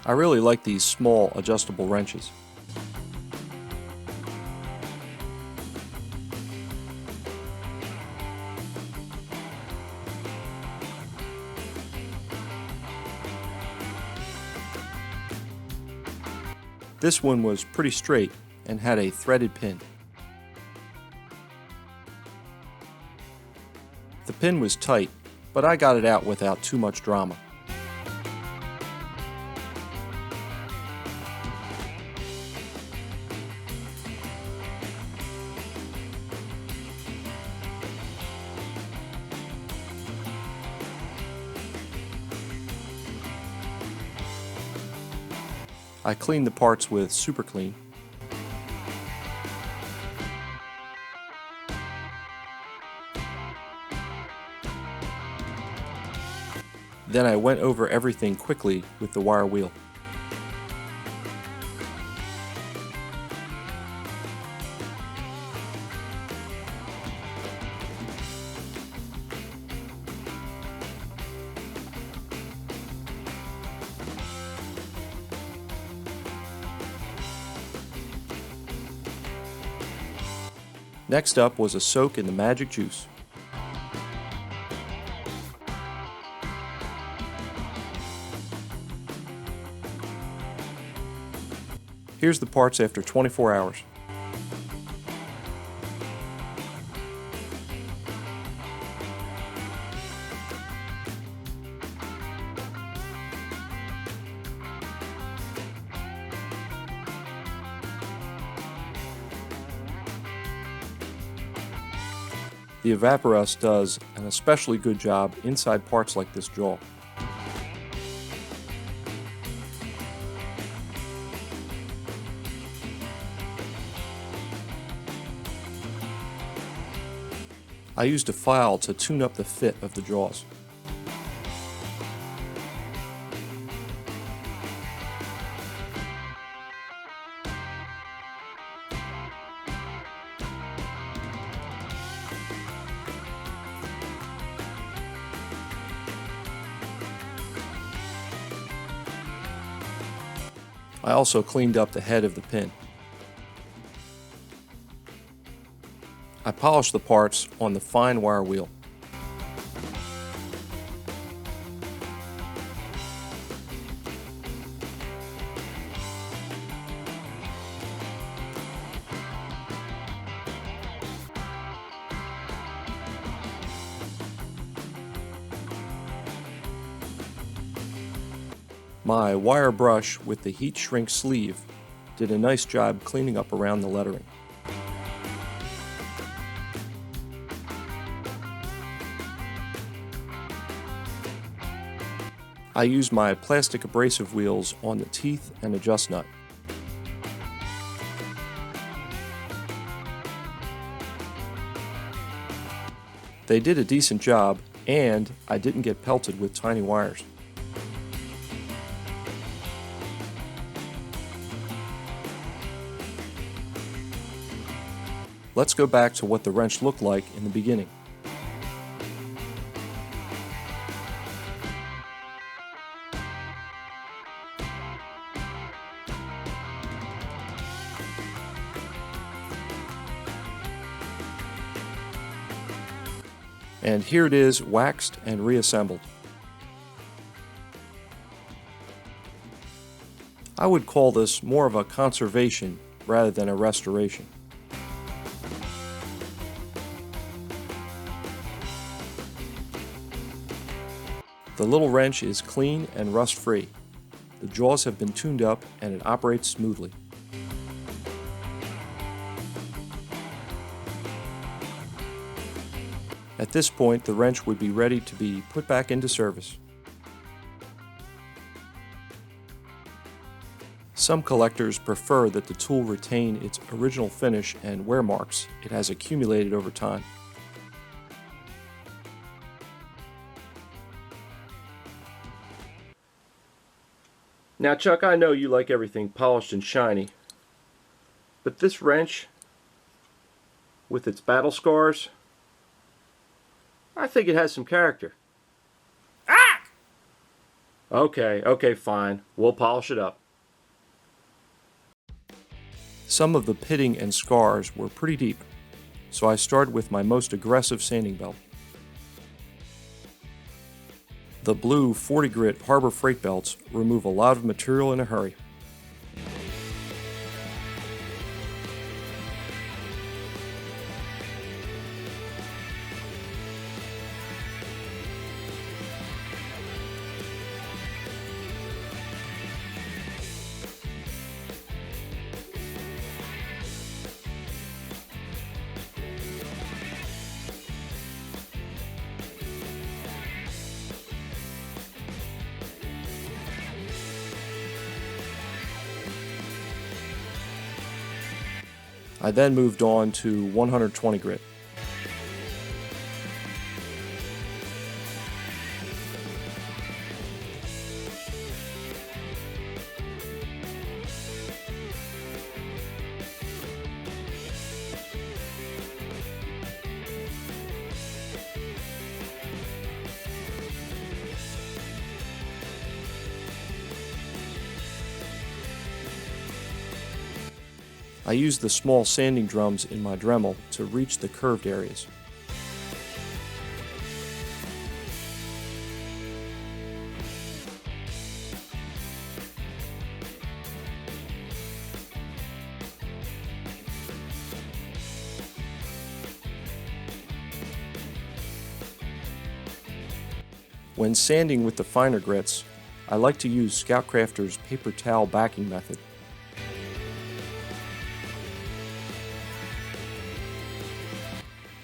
I really like these small adjustable wrenches. This one was pretty straight and had a threaded pin. The pin was tight, but I got it out without too much drama. I cleaned the parts with Super Clean. Then I went over everything quickly with the wire wheel. Next up was a soak in the magic juice. Here's the parts after 24 hours. The Evaporust does an especially good job inside parts like this jaw. I used a file to tune up the fit of the jaws. I also cleaned up the head of the pin. I polished the parts on the fine wire wheel. My wire brush with the heat shrink sleeve did a nice job cleaning up around the lettering. I used my plastic abrasive wheels on the teeth and adjust nut. They did a decent job, and I didn't get pelted with tiny wires. Let's go back to what the wrench looked like in the beginning. And here it is, waxed and reassembled. I would call this more of a conservation rather than a restoration. The little wrench is clean and rust-free. The jaws have been tuned up and it operates smoothly. At this point, the wrench would be ready to be put back into service. Some collectors prefer that the tool retain its original finish and wear marks it has accumulated over time. Now, Chuck, I know you like everything polished and shiny, but this wrench, with its battle scars, I think it has some character. Ah! Okay, fine. We'll polish it up. Some of the pitting and scars were pretty deep, so I started with my most aggressive sanding belt. The blue 40 grit Harbor Freight belts remove a lot of material in a hurry. I then moved on to 120 grit. I used the small sanding drums in my Dremel to reach the curved areas. When sanding with the finer grits, I like to use Scout Crafter's paper towel backing method.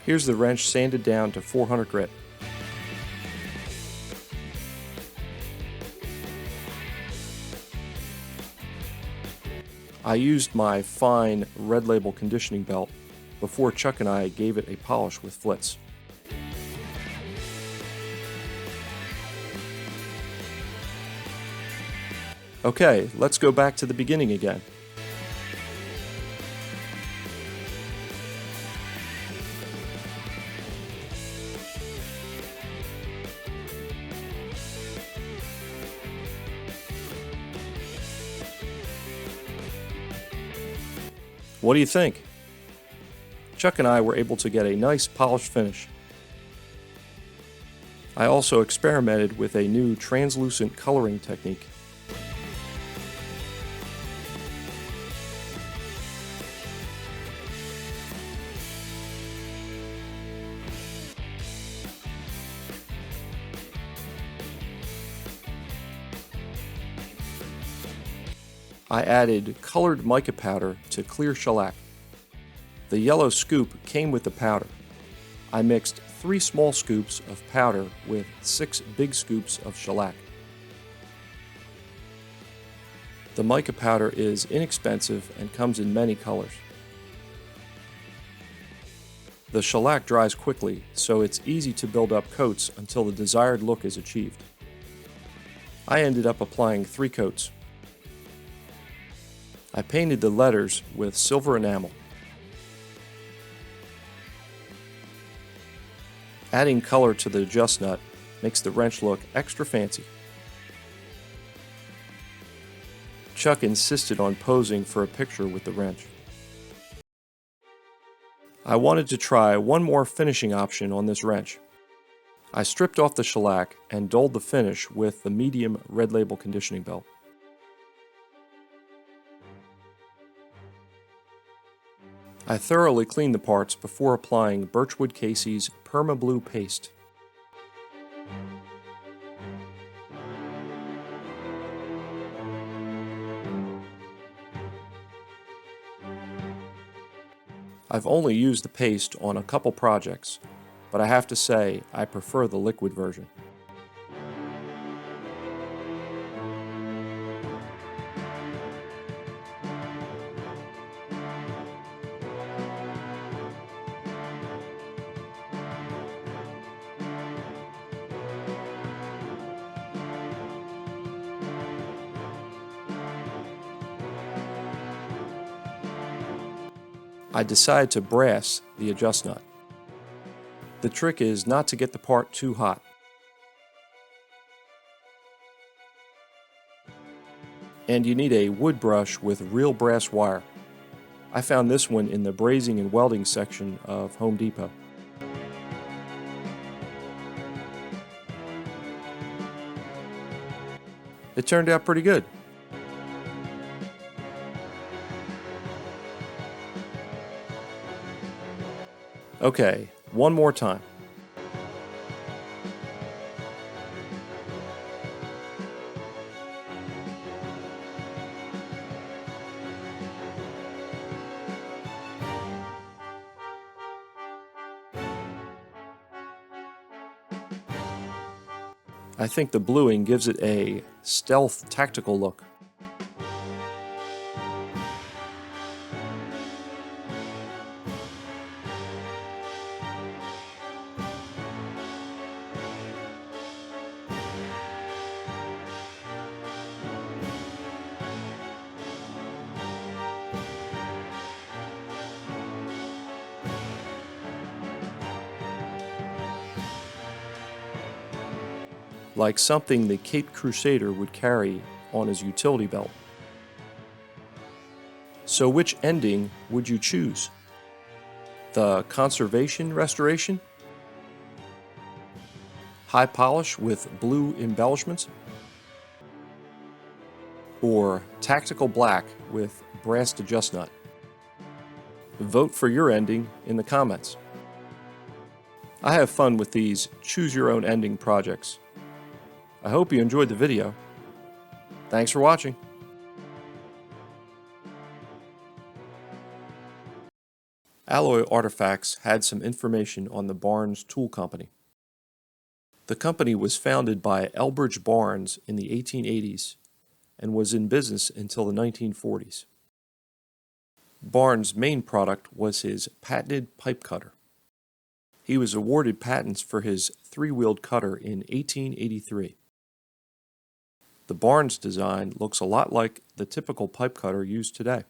Here's the wrench sanded down to 400 grit. I used my fine Red Label conditioning belt before Chuck and I gave it a polish with flitz. Okay, let's go back to the beginning again. What do you think? Chuck and I were able to get a nice polished finish. I also experimented with a new translucent coloring technique. I added colored mica powder to clear shellac. The yellow scoop came with the powder. I mixed 3 small scoops of powder with 6 big scoops of shellac. The mica powder is inexpensive and comes in many colors. The shellac dries quickly, so it's easy to build up coats until the desired look is achieved. I ended up applying 3 coats. I painted the letters with silver enamel. Adding color to the adjust nut makes the wrench look extra fancy. Chuck insisted on posing for a picture with the wrench. I wanted to try one more finishing option on this wrench. I stripped off the shellac and dulled the finish with the medium Red Label conditioning belt. I thoroughly cleaned the parts before applying Birchwood Casey's Perma Blue paste. I've only used the paste on a couple projects, but I have to say I prefer the liquid version. I decide to brass the adjust nut. The trick is not to get the part too hot. And you need a wood brush with real brass wire. I found this one in the brazing and welding section of Home Depot. It turned out pretty good. Okay, one more time. I think the bluing gives it a stealth tactical look. Like something the Caped Crusader would carry on his utility belt. So which ending would you choose? The conservation restoration? High polish with blue embellishments? Or tactical black with brass adjust nut? Vote for your ending in the comments. I have fun with these choose your own ending projects. I hope you enjoyed the video. Thanks for watching. Alloy Artifacts had some information on the Barnes Tool Company. The company was founded by Elbridge Barnes in the 1880s and was in business until the 1940s. Barnes' main product was his patented pipe cutter. He was awarded patents for his three-wheeled cutter in 1883. The Barnes design looks a lot like the typical pipe cutter used today.